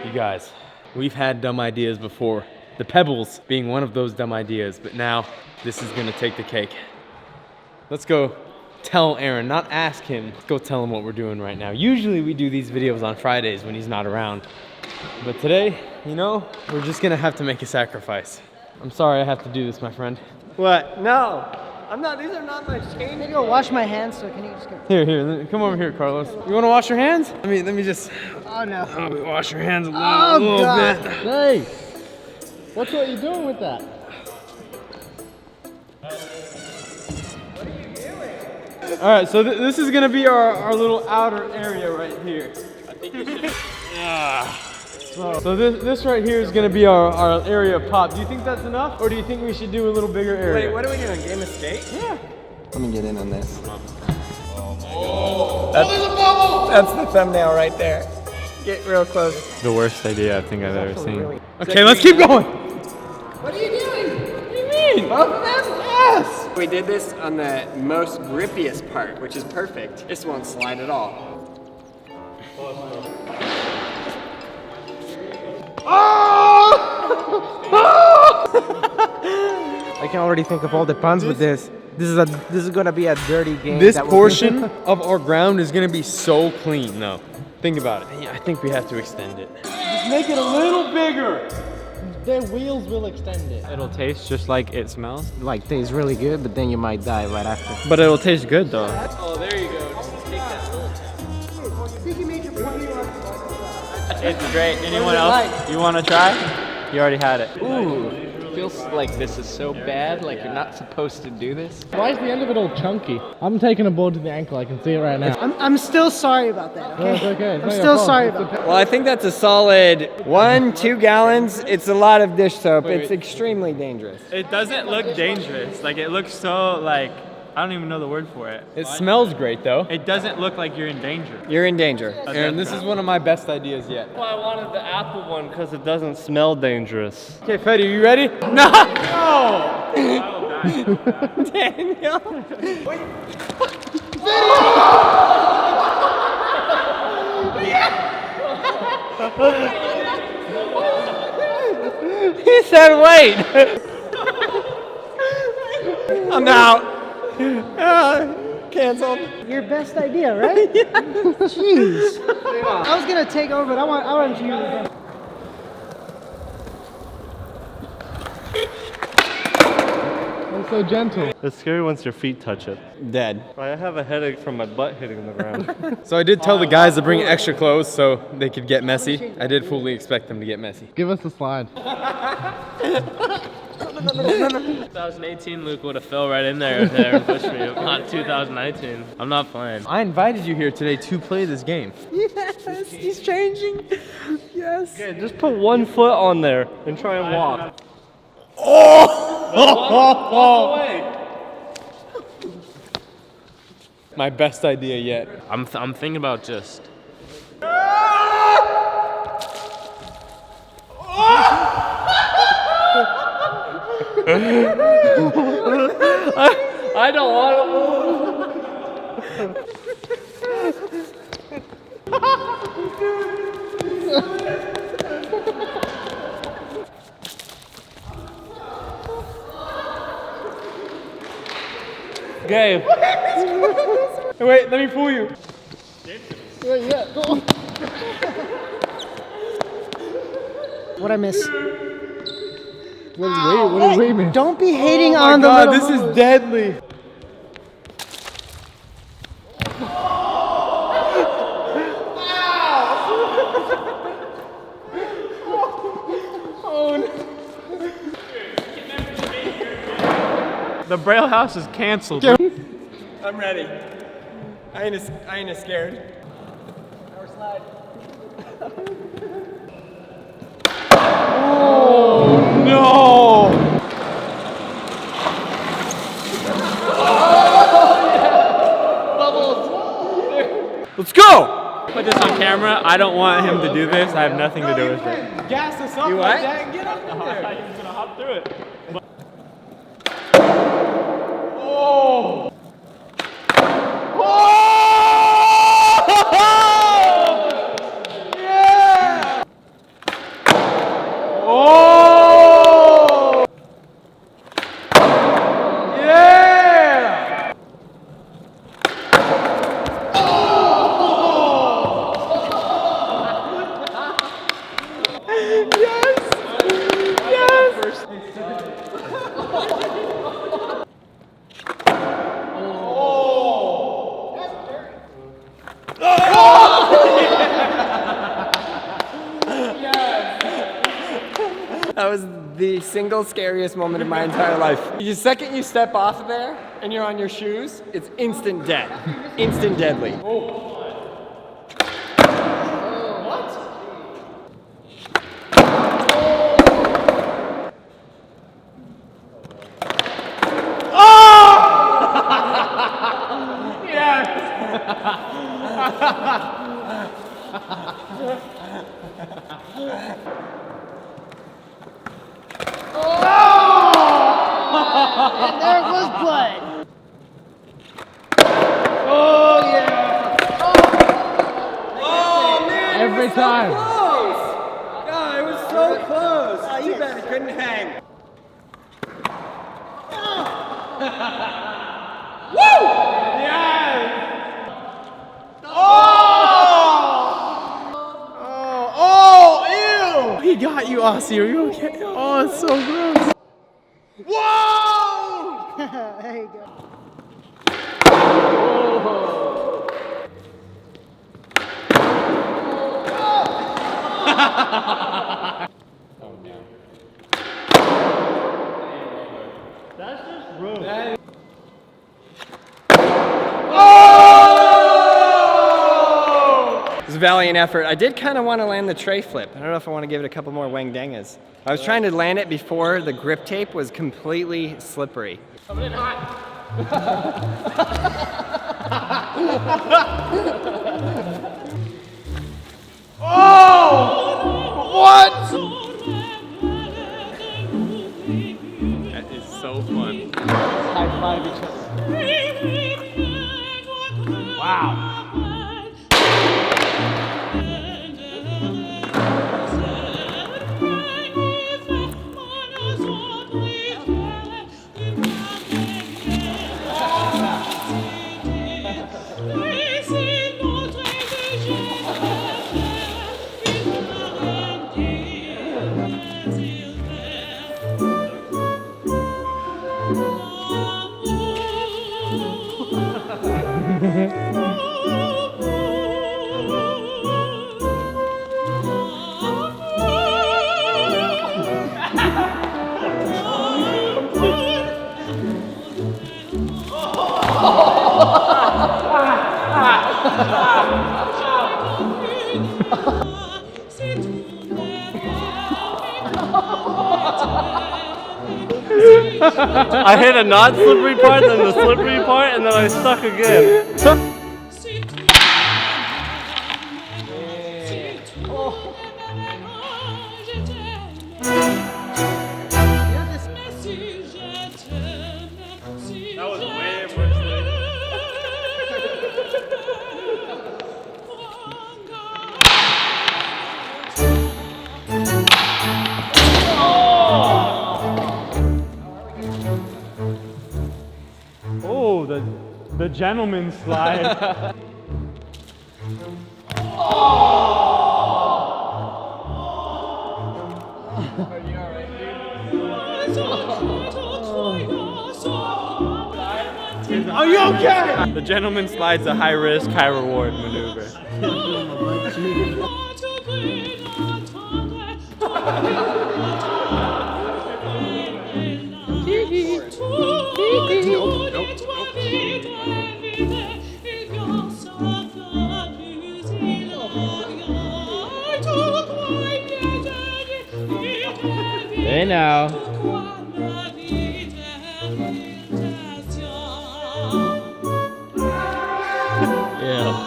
You guys, we've had dumb ideas before. The pebbles being one of those dumb ideas, but now this is gonna take the cake. Let's go tell Aaron, not ask him. Let's go tell him what we're doing right now. Usually we do these videos on Fridays when he's not around. But today, you know, we're just gonna have to make a sacrifice. I'm sorry I have to do this, my friend. What? No, I'm not. These are not my chains. Maybe I'll wash my hands. So can you just go? Here, come over here, Carlos. You wanna wash your hands? Let me just. Oh no. Wash your hands a little bit. Hey, what are you doing with that? All right, so this is gonna be our little outer area right here. I think you should. So this right here is gonna be our area of pop. Do you think that's enough, or do you think we should do a little bigger area? Wait, what are we doing? Game of skate? Yeah. Let me get in on this. Oh, there's a bubble! That's the thumbnail right there. Get real close. The worst idea I think I've ever seen. Okay, let's keep going. What are you doing? What do you mean? Both of them? Yes! We did this on the most grippiest part, which is perfect. This won't slide at all. I can already think of all the puns with this. This is gonna be a dirty game. This portion of our ground is gonna be so clean, though. Think about it. Yeah, I think we have to extend it. Just make it a little bigger. Their wheels will extend it. It'll taste just like it smells. Like tastes really good, but then you might die right after. But it'll taste good, though. Oh, there you go. Just take that little It's great. Anyone else? You want to try? You already had it. Ooh, feels like this is so bad, like you're not supposed to do this. Why is the end of it all chunky? I'm taking a board to the ankle, I can see it right now. I'm still sorry about that. Okay. No, it's okay. It's I'm not your still fault. sorry It's about that. Well, I think that's a solid 2 gallons. It's a lot of dish soap. It's extremely dangerous. It doesn't look dangerous. Like, it looks so, like, I don't even know the word for it. It smells great, though. It doesn't look like you're in danger. You're in danger. Aaron, this is one of my best ideas yet. Well, I wanted the apple one because it doesn't smell dangerous. Okay, Fetty, are you ready? No! Daniel. He said, wait! I'm out. Canceled. Your best idea, right? Jeez. I was gonna take over, but I want you to. I'm so gentle. It's scary once your feet touch it. Dead. I have a headache from my butt hitting the ground. So I did tell the guys to bring extra clothes so they could get messy. I did fully expect them to get messy. Give us a slide. 2018 Luke would have fell right in there and pushed me. Not 2019. I'm not playing. I invited you here today to play this game. Yes, he's changing. Yes. Okay, just put 1 foot on there and try and walk. My best idea yet. I'm thinking about just. I don't want to move. Gabe. Wait, let me fool you. What I miss? What did we miss? Don't be hating on the God, little this is moves. deadly. The Braille house is canceled. I'm ready. I ain't scared. Our slide. Oh no! Let's go! Put this on camera. I don't want him to do this. I have nothing to do with it. Gas us up You like what? that and get up there. I thought he was gonna hop through it. Oh! Oh! the single scariest moment of my entire life. The second you step off of there and you're on your shoes, it's instant death. Instant deadly. And there was blood. Every time. Close! God, it was so close. Too bad it couldn't hang. He got you, Aussie. Are you okay? Oh, it's so gross. There you go. It was a valiant effort. I did kind of want to land the tray flip. I don't know if I want to give it a couple more wang dangas. I was trying to land it before the grip tape was completely slippery. That is so fun. High five each other. Wow. I hit a not slippery part, then the slippery part, and then I stuck again. That was way worse. Oh, the gentleman's slide. Are you okay? The gentleman slide's a high risk, high reward maneuver. Hey now. Yeah.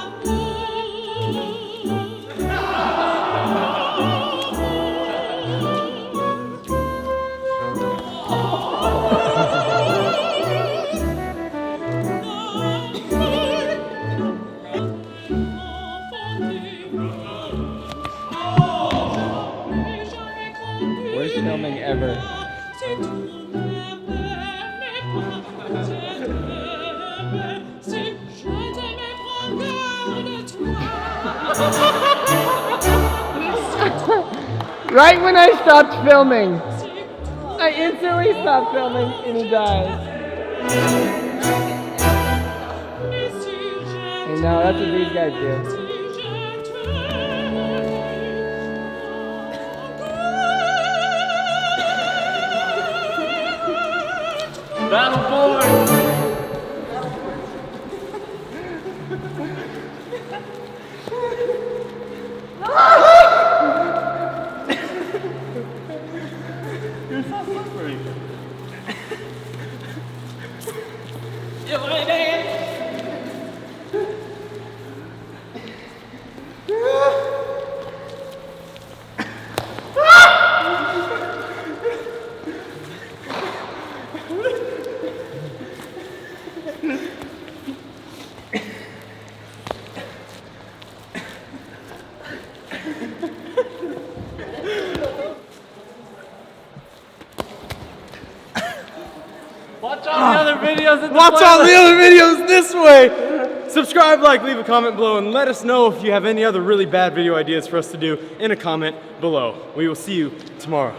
Worst filming ever. Right when I stopped filming, I instantly stopped filming and he dies. And now that's what these guys do. Watch all the other videos. Watch all the other videos this way. Subscribe, like, leave a comment below, and let us know if you have any other really bad video ideas for us to do in a comment below. We will see you tomorrow.